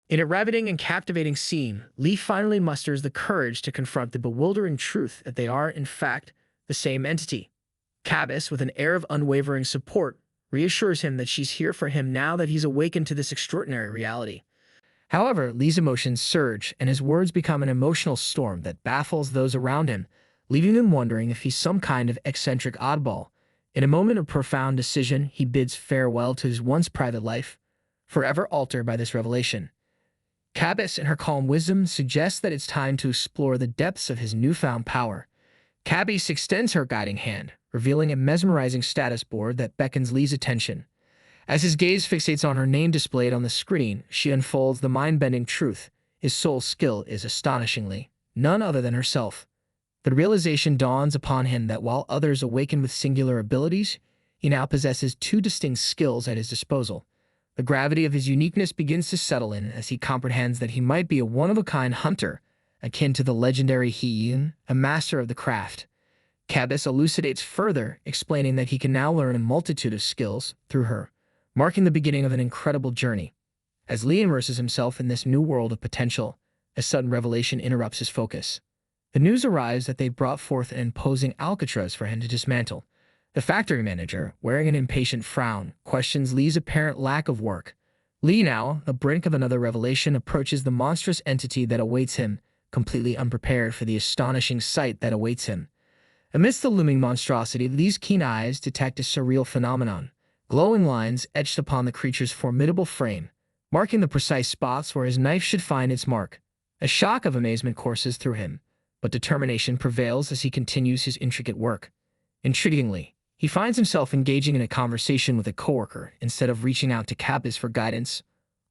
In a riveting and captivating scene, Lee finally musters the courage to confront the bewildering truth that they are, in fact, the same entity. Cabus, with an air of unwavering support, reassures him that she's here for him now that he's awakened to this extraordinary reality. However, Lee's emotions surge, and his words become an emotional storm that baffles those around him, leaving them wondering if he's some kind of eccentric oddball. In a moment of profound decision, he bids farewell to his once private life, forever altered by this revelation. Cabus, in her calm wisdom, suggests that it's time to explore the depths of his newfound power. Cabus extends her guiding hand, revealing a mesmerizing status board that beckons Lee's attention. As his gaze fixates on her name displayed on the screen, she unfolds the mind-bending truth. His sole skill is, astonishingly, none other than herself. The realization dawns upon him that while others awaken with singular abilities, he now possesses two distinct skills at his disposal. The gravity of his uniqueness begins to settle in as he comprehends that he might be a one-of-a-kind hunter, akin to the legendary Hanyeol, a master of the craft. Cabus elucidates further, explaining that he can now learn a multitude of skills through her, marking the beginning of an incredible journey. As Lee immerses himself in this new world of potential, a sudden revelation interrupts his focus. The news arrives that they've brought forth an imposing Alcatraz for him to dismantle. The factory manager, wearing an impatient frown, questions Lee's apparent lack of work. Lee, now on the brink of another revelation, approaches the monstrous entity that awaits him, completely unprepared for the astonishing sight that awaits him. Amidst the looming monstrosity, Lee's keen eyes detect a surreal phenomenon. Glowing lines etched upon the creature's formidable frame, marking the precise spots where his knife should find its mark. A shock of amazement courses through him, but determination prevails as he continues his intricate work. Intriguingly, he finds himself engaging in a conversation with a coworker instead of reaching out to Cabus for guidance,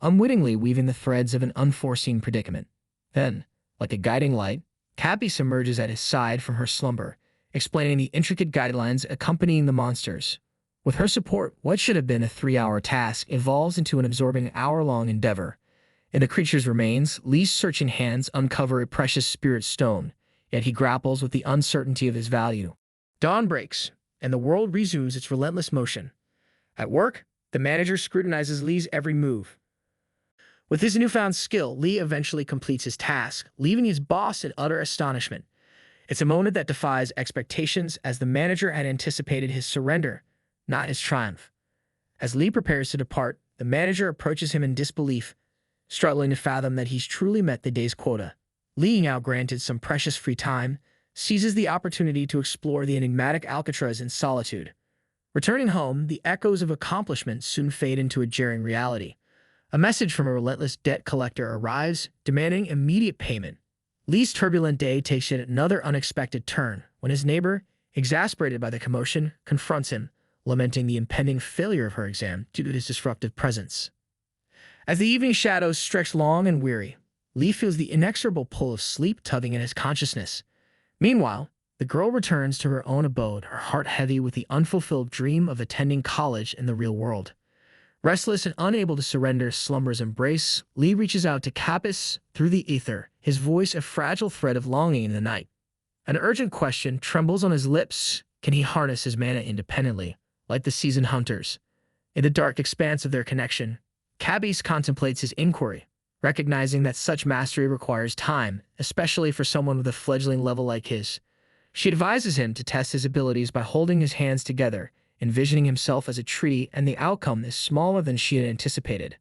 unwittingly weaving the threads of an unforeseen predicament. Then, like a guiding light, Cabus emerges at his side from her slumber, explaining the intricate guidelines accompanying the monsters. With her support, what should have been a 3-hour task evolves into an absorbing hour-long endeavor. In the creature's remains, Lee's searching hands uncover a precious spirit stone, yet he grapples with the uncertainty of his value. Dawn breaks, and the world resumes its relentless motion. At work, the manager scrutinizes Lee's every move. With his newfound skill, Lee eventually completes his task, leaving his boss in utter astonishment. It's a moment that defies expectations, as the manager had anticipated his surrender, not his triumph. As Lee prepares to depart, the manager approaches him in disbelief, struggling to fathom that he's truly met the day's quota. Lee, now granted some precious free time, seizes the opportunity to explore the enigmatic Alcatraz in solitude. Returning home, the echoes of accomplishment soon fade into a jarring reality. A message from a relentless debt collector arrives, demanding immediate payment. Lee's turbulent day takes yet another unexpected turn when his neighbor, exasperated by the commotion, confronts him, lamenting the impending failure of her exam due to his disruptive presence. As the evening shadows stretch long and weary, Lee feels the inexorable pull of sleep tugging at his consciousness. Meanwhile, the girl returns to her own abode, her heart heavy with the unfulfilled dream of attending college in the real world. Restless and unable to surrender slumber's embrace, Lee reaches out to Cabus through the ether, his voice a fragile thread of longing in the night. An urgent question trembles on his lips. Can he harness his mana independently, like the seasoned hunters? In the dark expanse of their connection, Cabus contemplates his inquiry, recognizing that such mastery requires time, especially for someone with a fledgling level like his. She advises him to test his abilities by holding his hands together, envisioning himself as a tree, and the outcome is smaller than she had anticipated.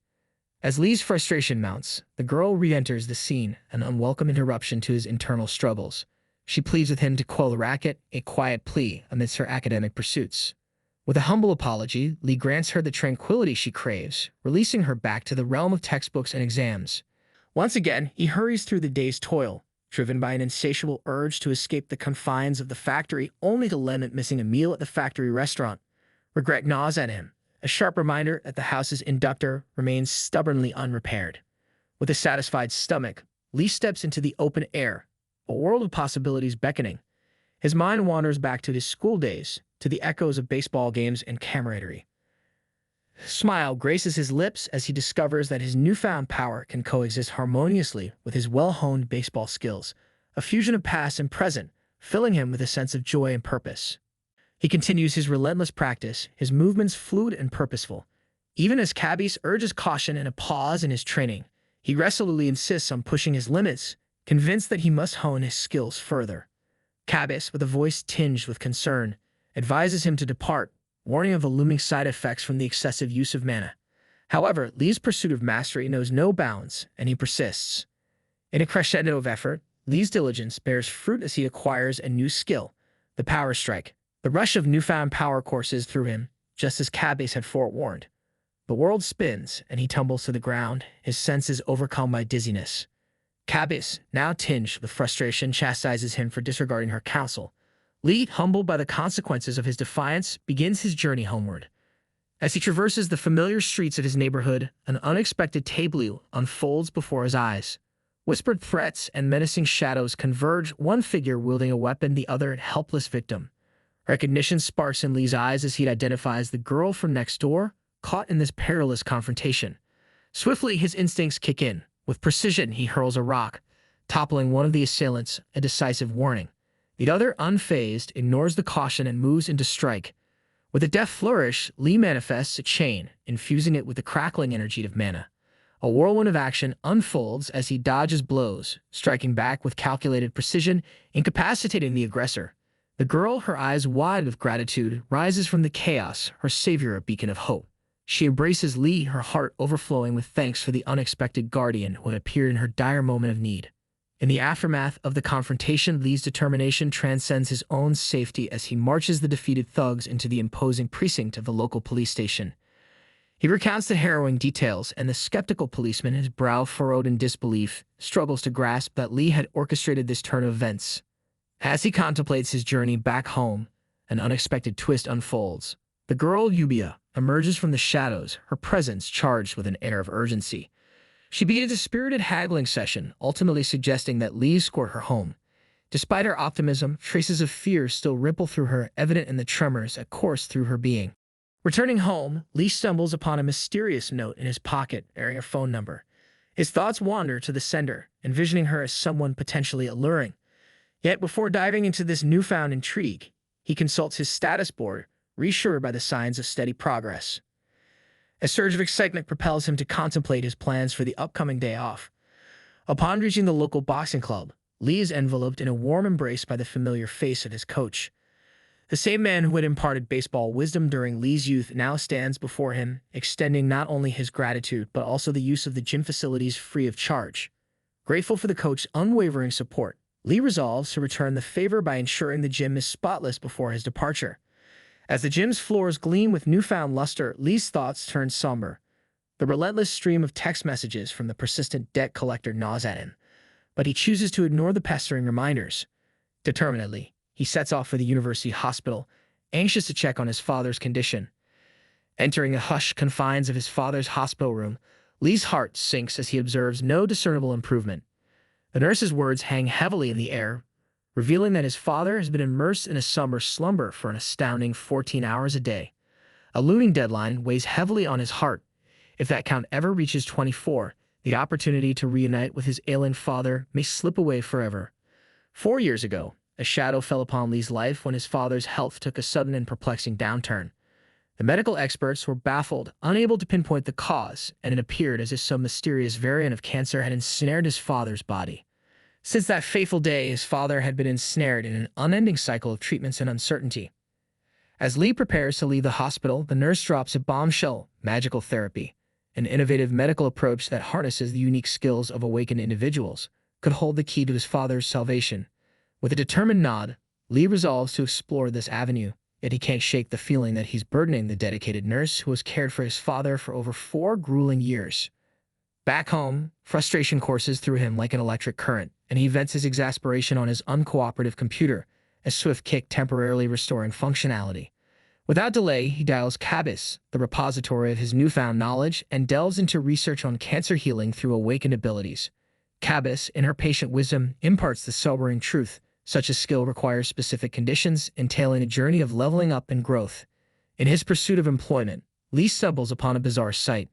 As Lee's frustration mounts, the girl re-enters the scene, an unwelcome interruption to his internal struggles. She pleads with him to quell the racket, a quiet plea amidst her academic pursuits. With a humble apology, Lee grants her the tranquility she craves, releasing her back to the realm of textbooks and exams. Once again, he hurries through the day's toil, driven by an insatiable urge to escape the confines of the factory, only to lament missing a meal at the factory restaurant. Regret gnaws at him, a sharp reminder that the house's inductor remains stubbornly unrepaired. With a satisfied stomach, Lee steps into the open air, a world of possibilities beckoning. His mind wanders back to his school days, to the echoes of baseball games and camaraderie. A smile graces his lips as he discovers that his newfound power can coexist harmoniously with his well-honed baseball skills, a fusion of past and present, filling him with a sense of joy and purpose. He continues his relentless practice, his movements fluid and purposeful. Even as Cabus urges caution and a pause in his training, He resolutely insists on pushing his limits, convinced that he must hone his skills further. Cabis, with a voice tinged with concern, advises him to depart, warning of the looming side effects from the excessive use of mana. However, Lee's pursuit of mastery knows no bounds, and he persists. In a crescendo of effort, Lee's diligence bears fruit as he acquires a new skill, the Power Strike. The rush of newfound power courses through him, just as Cabis had forewarned. The world spins, and he tumbles to the ground, his senses overcome by dizziness. Cabis, now tinged with frustration, chastises him for disregarding her counsel. Lee, humbled by the consequences of his defiance, begins his journey homeward. As he traverses the familiar streets of his neighborhood, an unexpected tableau unfolds before his eyes. Whispered threats and menacing shadows converge, one figure wielding a weapon, the other a helpless victim. Recognition sparks in Lee's eyes as he identifies the girl from next door, caught in this perilous confrontation. Swiftly, his instincts kick in. With precision, he hurls a rock, toppling one of the assailants, a decisive warning. The other, unfazed, ignores the caution and moves into strike. With a deft flourish, Lee manifests a chain, infusing it with the crackling energy of mana. A whirlwind of action unfolds as he dodges blows, striking back with calculated precision, incapacitating the aggressor. The girl, her eyes wide with gratitude, rises from the chaos, her savior a beacon of hope. She embraces Lee, her heart overflowing with thanks for the unexpected guardian who had appeared in her dire moment of need. In the aftermath of the confrontation, Lee's determination transcends his own safety as he marches the defeated thugs into the imposing precinct of the local police station. He recounts the harrowing details, and the skeptical policeman, his brow furrowed in disbelief, struggles to grasp that Lee had orchestrated this turn of events. As he contemplates his journey back home, an unexpected twist unfolds. The girl, Yubia, emerges from the shadows, her presence charged with an air of urgency. She begins a spirited haggling session, ultimately suggesting that Lee escort her home. Despite her optimism, traces of fear still ripple through her, evident in the tremors that course through her being. Returning home, Lee stumbles upon a mysterious note in his pocket bearing a phone number. His thoughts wander to the sender, envisioning her as someone potentially alluring. Yet before diving into this newfound intrigue, he consults his status board, reassured by the signs of steady progress. A surge of excitement propels him to contemplate his plans for the upcoming day off. Upon reaching the local boxing club, Lee is enveloped in a warm embrace by the familiar face of his coach. The same man who had imparted baseball wisdom during Lee's youth now stands before him, extending not only his gratitude but also the use of the gym facilities free of charge. Grateful for the coach's unwavering support, Lee resolves to return the favor by ensuring the gym is spotless before his departure. As the gym's floors gleam with newfound luster, Lee's thoughts turn somber. The relentless stream of text messages from the persistent debt collector gnaws at him, but he chooses to ignore the pestering reminders. Determinedly, he sets off for the university hospital, anxious to check on his father's condition. Entering the hushed confines of his father's hospital room, Lee's heart sinks as he observes no discernible improvement. The nurse's words hang heavily in the air, revealing that his father has been immersed in a summer slumber for an astounding 14 hours a day. A looming deadline weighs heavily on his heart. If that count ever reaches 24, the opportunity to reunite with his ailing father may slip away forever. 4 years ago, a shadow fell upon Lee's life when his father's health took a sudden and perplexing downturn. The medical experts were baffled, unable to pinpoint the cause, and it appeared as if some mysterious variant of cancer had ensnared his father's body. Since that fateful day, his father had been ensnared in an unending cycle of treatments and uncertainty. As Lee prepares to leave the hospital, the nurse drops a bombshell: magical therapy, an innovative medical approach that harnesses the unique skills of awakened individuals, could hold the key to his father's salvation. With a determined nod, Lee resolves to explore this avenue, yet he can't shake the feeling that he's burdening the dedicated nurse who has cared for his father for over 4 grueling years. Back home, frustration courses through him like an electric current, and he vents his exasperation on his uncooperative computer, a swift kick temporarily restoring functionality. Without delay, he dials Cabis, the repository of his newfound knowledge, and delves into research on cancer healing through awakened abilities. Cabis, in her patient wisdom, imparts the sobering truth: such a skill requires specific conditions, entailing a journey of leveling up and growth. In his pursuit of employment, Lee stumbles upon a bizarre sight.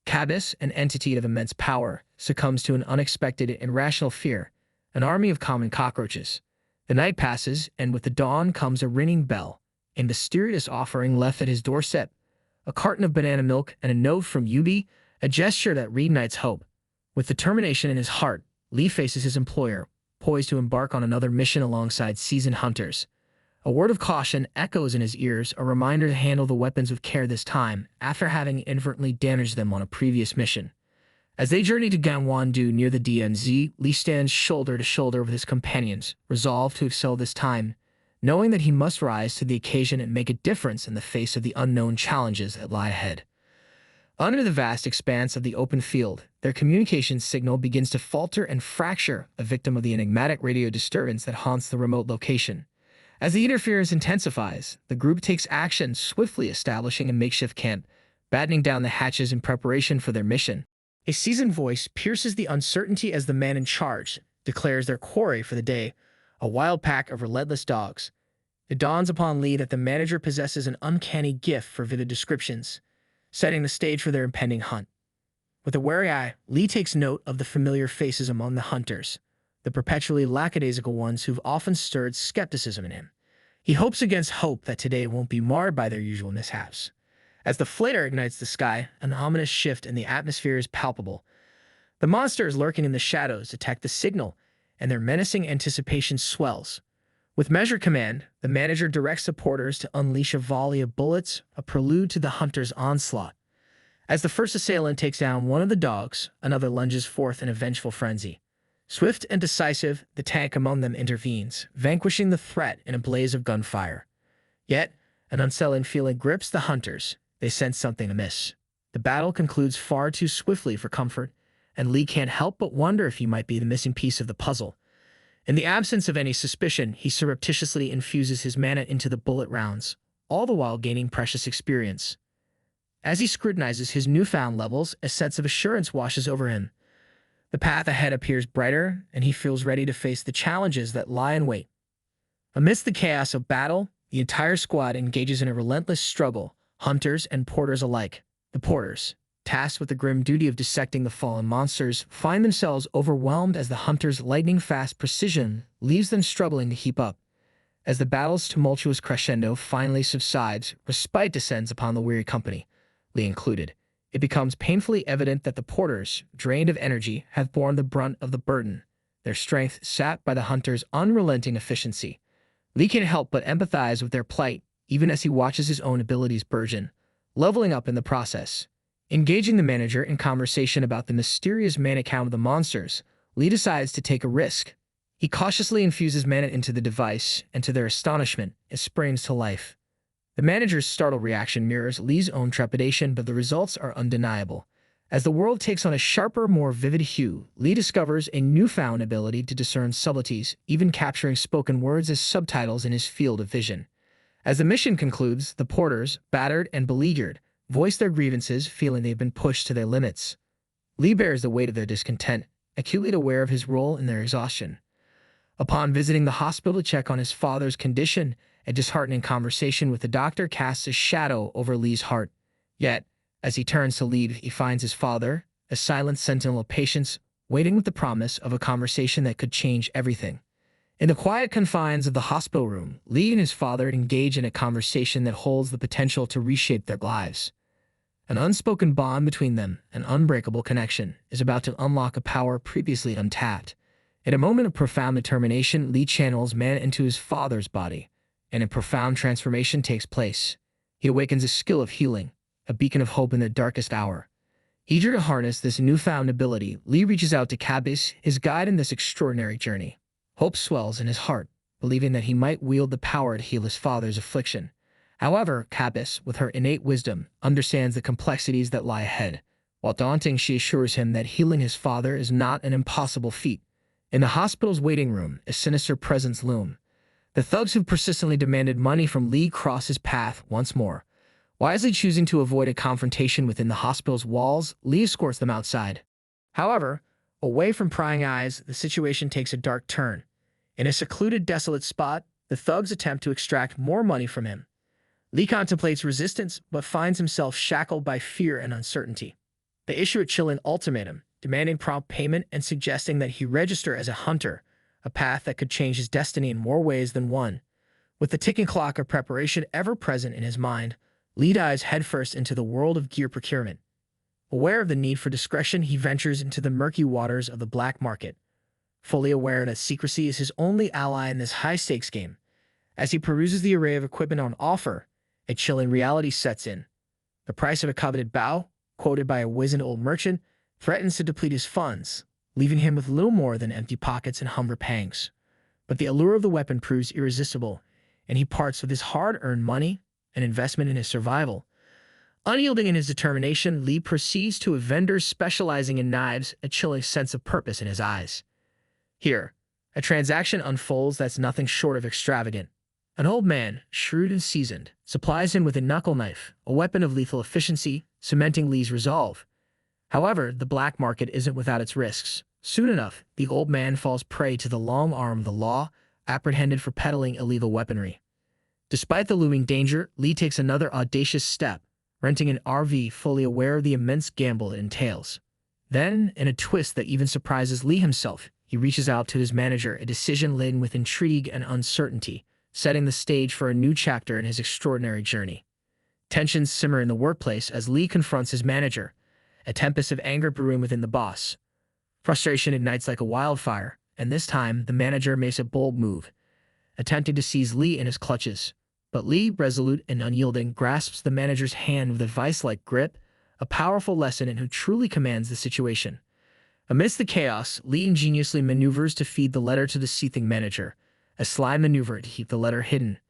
Cabis, an entity of immense power, succumbs to an unexpected and irrational fear: an army of common cockroaches. The night passes, and with the dawn comes a ringing bell, a mysterious offering left at his doorstep, a carton of banana milk and a note from Yubi, a gesture that reignites hope. With determination in his heart, Lee faces his employer, poised to embark on another mission alongside seasoned hunters. A word of caution echoes in his ears, a reminder to handle the weapons with care this time, after having inadvertently damaged them on a previous mission. As they journey to Gangwon-do near the DMZ, Lee stands shoulder to shoulder with his companions, resolved to excel this time, knowing that he must rise to the occasion and make a difference in the face of the unknown challenges that lie ahead. Under the vast expanse of the open field, their communication signal begins to falter and fracture, a victim of the enigmatic radio disturbance that haunts the remote location. As the interference intensifies, the group takes action, swiftly establishing a makeshift camp, battening down the hatches in preparation for their mission. A seasoned voice pierces the uncertainty as the man in charge declares their quarry for the day, a wild pack of relentless dogs. It dawns upon Lee that the manager possesses an uncanny gift for vivid descriptions, setting the stage for their impending hunt. With a wary eye, Lee takes note of the familiar faces among the hunters, the perpetually lackadaisical ones who've often stirred skepticism in him. He hopes against hope that today won't be marred by their usual mishaps. As the flater ignites the sky, an ominous shift in the atmosphere is palpable. The monsters lurking in the shadows detect the signal, and their menacing anticipation swells. With measured command, the manager directs supporters to unleash a volley of bullets, a prelude to the hunter's onslaught. As the first assailant takes down one of the dogs, another lunges forth in a vengeful frenzy. Swift and decisive, the tank among them intervenes, vanquishing the threat in a blaze of gunfire. Yet, an unsettling feeling grips the hunters. They sense something amiss. The battle concludes far too swiftly for comfort, and Lee can't help but wonder if he might be the missing piece of the puzzle. In the absence of any suspicion, he surreptitiously infuses his mana into the bullet rounds, all the while gaining precious experience. As he scrutinizes his newfound levels, a sense of assurance washes over him. The path ahead appears brighter, and he feels ready to face the challenges that lie in wait. Amidst the chaos of battle, the entire squad engages in a relentless struggle, hunters and porters alike. The porters, tasked with the grim duty of dissecting the fallen monsters, find themselves overwhelmed as the hunters' lightning-fast precision leaves them struggling to keep up. As the battle's tumultuous crescendo finally subsides, respite descends upon the weary company, Lee included. It becomes painfully evident that the porters, drained of energy, have borne the brunt of the burden, their strength sapped by the hunters' unrelenting efficiency. Lee can't help but empathize with their plight, even as he watches his own abilities burgeon, leveling up in the process. Engaging the manager in conversation about the mysterious mana count of the monsters, Lee decides to take a risk. He cautiously infuses mana into the device, and to their astonishment, it springs to life. The manager's startled reaction mirrors Lee's own trepidation, but the results are undeniable. As the world takes on a sharper, more vivid hue, Lee discovers a newfound ability to discern subtleties, even capturing spoken words as subtitles in his field of vision. As the mission concludes, the porters, battered and beleaguered, voice their grievances, feeling they've been pushed to their limits. Lee bears the weight of their discontent, acutely aware of his role in their exhaustion. Upon visiting the hospital to check on his father's condition, a disheartening conversation with the doctor casts a shadow over Lee's heart. Yet, as he turns to leave, he finds his father, a silent sentinel of patience, waiting with the promise of a conversation that could change everything. In the quiet confines of the hospital room, Lee and his father engage in a conversation that holds the potential to reshape their lives. An unspoken bond between them, an unbreakable connection, is about to unlock a power previously untapped. In a moment of profound determination, Lee channels mana into his father's body, and a profound transformation takes place. He awakens a skill of healing, a beacon of hope in the darkest hour. Eager to harness this newfound ability, Lee reaches out to Kabis, his guide in this extraordinary journey. Hope swells in his heart, believing that he might wield the power to heal his father's affliction. However, Kabis, with her innate wisdom, understands the complexities that lie ahead. While daunting, she assures him that healing his father is not an impossible feat. In the hospital's waiting room, a sinister presence loom. The thugs who persistently demanded money from Lee cross his path once more. Wisely choosing to avoid a confrontation within the hospital's walls, Lee escorts them outside. However, away from prying eyes, the situation takes a dark turn. In a secluded, desolate spot, the thugs attempt to extract more money from him. Lee contemplates resistance, but finds himself shackled by fear and uncertainty. They issue a chilling ultimatum, demanding prompt payment and suggesting that he register as a hunter, a path that could change his destiny in more ways than one. With the ticking clock of preparation ever present in his mind, Lee dives headfirst into the world of gear procurement. Aware of the need for discretion, he ventures into the murky waters of the black market, fully aware that secrecy is his only ally in this high-stakes game. As he peruses the array of equipment on offer, a chilling reality sets in. The price of a coveted bow, quoted by a wizened old merchant, threatens to deplete his funds, leaving him with little more than empty pockets and hunger pangs. But the allure of the weapon proves irresistible, and he parts with his hard-earned money, an investment in his survival. Unyielding in his determination, Lee proceeds to a vendor specializing in knives, a chilling sense of purpose in his eyes. Here, a transaction unfolds that's nothing short of extravagant. An old man, shrewd and seasoned, supplies him with a knuckle knife, a weapon of lethal efficiency, cementing Lee's resolve. However, the black market isn't without its risks. Soon enough, the old man falls prey to the long arm of the law, apprehended for peddling illegal weaponry. Despite the looming danger, Lee takes another audacious step, renting an RV fully aware of the immense gamble it entails. Then, in a twist that even surprises Lee himself, he reaches out to his manager, a decision laden with intrigue and uncertainty, setting the stage for a new chapter in his extraordinary journey. Tensions simmer in the workplace as Lee confronts his manager, a tempest of anger brewing within the boss. Frustration ignites like a wildfire, and this time the manager makes a bold move, attempting to seize Lee in his clutches. But Lee, resolute and unyielding, grasps the manager's hand with a vice-like grip, a powerful lesson in who truly commands the situation. Amidst the chaos, Lee ingeniously maneuvers to feed the letter to the seething manager, a sly maneuver to keep the letter hidden.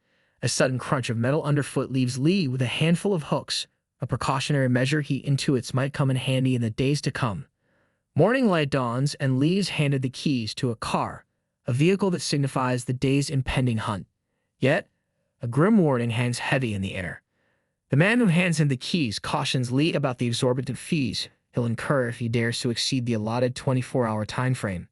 A sudden crunch of metal underfoot leaves Lee with a handful of hooks, a precautionary measure he intuits might come in handy in the days to come. Morning light dawns, and Lee is handed the keys to a car, a vehicle that signifies the day's impending hunt. Yet, a grim warning hangs heavy in the air. The man who hands him the keys cautions Lee about the exorbitant fees he'll incur if he dares to exceed the allotted 24-hour time frame.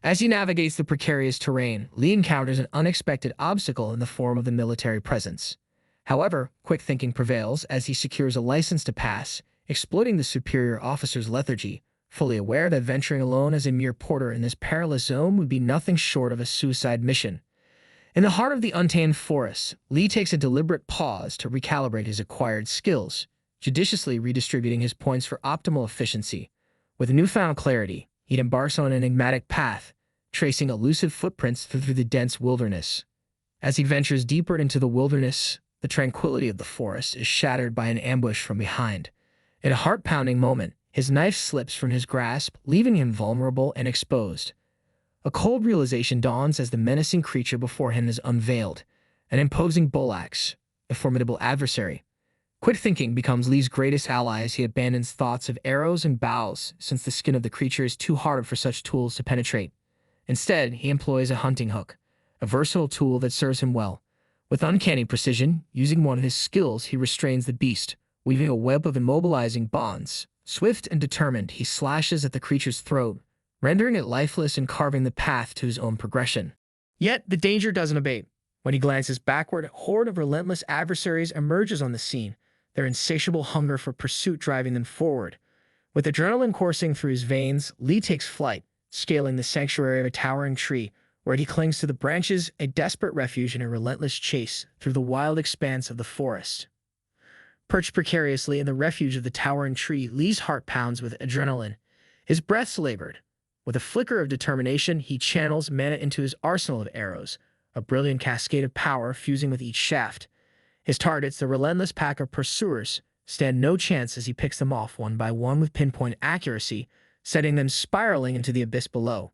As he navigates the precarious terrain, Lee encounters an unexpected obstacle in the form of the military presence. However, quick thinking prevails as he secures a license to pass, exploiting the superior officer's lethargy, fully aware that venturing alone as a mere porter in this perilous zone would be nothing short of a suicide mission. In the heart of the untamed forest, Lee takes a deliberate pause to recalibrate his acquired skills, judiciously redistributing his points for optimal efficiency. With newfound clarity, he embarks on an enigmatic path, tracing elusive footprints through the dense wilderness. As he ventures deeper into the wilderness, the tranquility of the forest is shattered by an ambush from behind. In a heart-pounding moment, his knife slips from his grasp, leaving him vulnerable and exposed. A cold realization dawns as the menacing creature before him is unveiled, an imposing bull-axe, a formidable adversary. Quick thinking becomes Lee's greatest ally as he abandons thoughts of arrows and bows, since the skin of the creature is too hard for such tools to penetrate. Instead, he employs a hunting hook, a versatile tool that serves him well. With uncanny precision, using one of his skills, he restrains the beast, weaving a web of immobilizing bonds. Swift and determined, he slashes at the creature's throat, rendering it lifeless and carving the path to his own progression. Yet, the danger doesn't abate. When he glances backward, a horde of relentless adversaries emerges on the scene, their insatiable hunger for pursuit driving them forward. With adrenaline coursing through his veins, Lee takes flight, scaling the sanctuary of a towering tree, where he clings to the branches, a desperate refuge in a relentless chase through the wild expanse of the forest. Perched precariously in the refuge of the towering tree, Lee's heart pounds with adrenaline, his breaths labored. With a flicker of determination, he channels mana into his arsenal of arrows, a brilliant cascade of power fusing with each shaft. His targets, the relentless pack of pursuers, stand no chance as he picks them off one by one with pinpoint accuracy, setting them spiraling into the abyss below.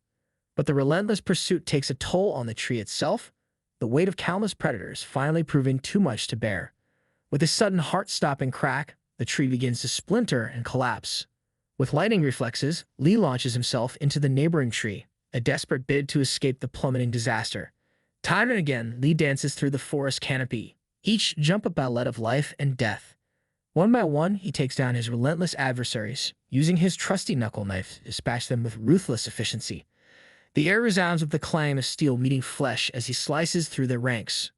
But the relentless pursuit takes a toll on the tree itself, the weight of countless predators finally proving too much to bear. With a sudden heart-stopping crack, the tree begins to splinter and collapse. With lightning reflexes, Lee launches himself into the neighboring tree, a desperate bid to escape the plummeting disaster. Time and again, Lee dances through the forest canopy, each jump a ballet of life and death. One by one, he takes down his relentless adversaries, using his trusty knuckle knife to dispatch them with ruthless efficiency. The air resounds with the clang of steel meeting flesh as he slices through their ranks.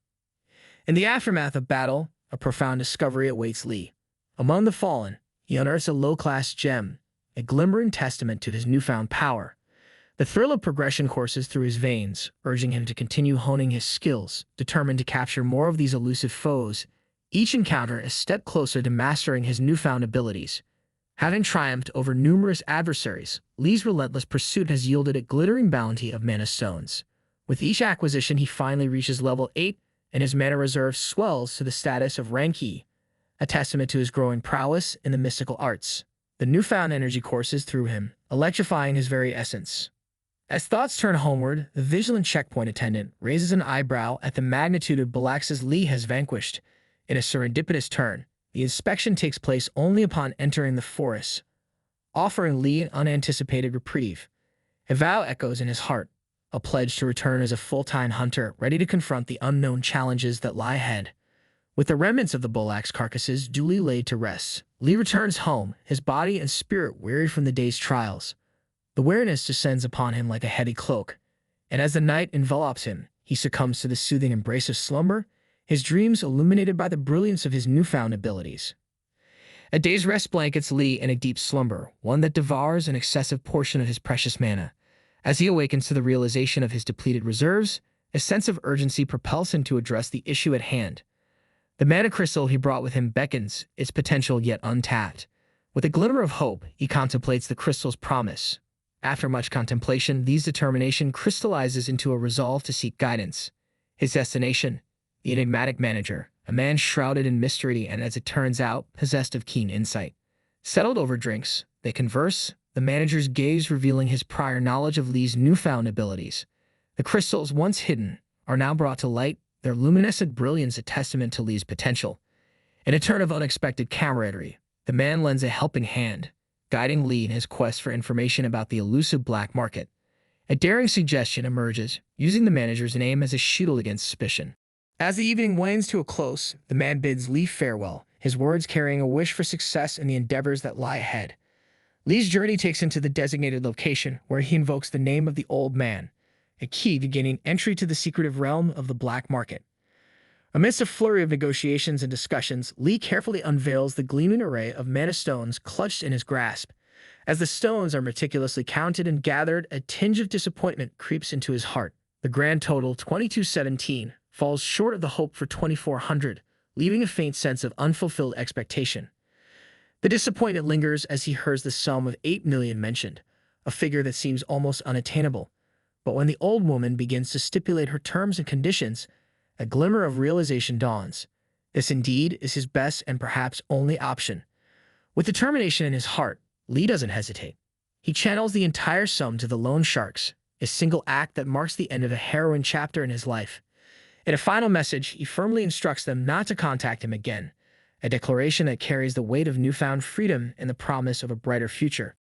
In the aftermath of battle, a profound discovery awaits Lee. Among the fallen, he unearths a low-class gem, a glimmering testament to his newfound power. The thrill of progression courses through his veins, urging him to continue honing his skills, determined to capture more of these elusive foes, each encounter a step closer to mastering his newfound abilities. Having triumphed over numerous adversaries, Lee's relentless pursuit has yielded a glittering bounty of mana stones. With each acquisition, he finally reaches level 8, and his mana reserve swells to the status of rank E, a testament to his growing prowess in the mystical arts. The newfound energy courses through him, electrifying his very essence. As thoughts turn homeward, the vigilant checkpoint attendant raises an eyebrow at the magnitude of Balax's Lee has vanquished. In a serendipitous turn, the inspection takes place only upon entering the forest, offering Lee an unanticipated reprieve. A vow echoes in his heart, a pledge to return as a full-time hunter ready to confront the unknown challenges that lie ahead. With the remnants of the Bolax carcasses duly laid to rest, Lee returns home, his body and spirit wearied from the day's trials. The weariness descends upon him like a heavy cloak, and as the night envelops him, he succumbs to the soothing embrace of slumber, his dreams illuminated by the brilliance of his newfound abilities. A day's rest blankets Lee in a deep slumber, one that devours an excessive portion of his precious mana. As he awakens to the realization of his depleted reserves, a sense of urgency propels him to address the issue at hand. The mana crystal he brought with him beckons, its potential yet untapped. With a glimmer of hope, he contemplates the crystal's promise. After much contemplation, Lee's determination crystallizes into a resolve to seek guidance. His destination, the enigmatic manager, a man shrouded in mystery and, as it turns out, possessed of keen insight. Settled over drinks, they converse, the manager's gaze revealing his prior knowledge of Lee's newfound abilities. The crystals, once hidden, are now brought to light, their luminescent brilliance a testament to Lee's potential. In a turn of unexpected camaraderie, the man lends a helping hand, guiding Lee in his quest for information about the elusive black market. A daring suggestion emerges, using the manager's name as a shield against suspicion. As the evening wanes to a close, the man bids Lee farewell, his words carrying a wish for success in the endeavors that lie ahead. Lee's journey takes him to the designated location, where he invokes the name of the old man, a key to gaining entry to the secretive realm of the black market. Amidst a flurry of negotiations and discussions, Lee carefully unveils the gleaming array of mana stones clutched in his grasp. As the stones are meticulously counted and gathered, a tinge of disappointment creeps into his heart. The grand total, 2217, falls short of the hope for 2400, leaving a faint sense of unfulfilled expectation. The disappointment lingers as he hears the sum of 8 million mentioned, a figure that seems almost unattainable. But when the old woman begins to stipulate her terms and conditions, a glimmer of realization dawns. This indeed is his best and perhaps only option. With determination in his heart, Lee doesn't hesitate. He channels the entire sum to the loan sharks, a single act that marks the end of a harrowing chapter in his life. In a final message, he firmly instructs them not to contact him again, a declaration that carries the weight of newfound freedom and the promise of a brighter future.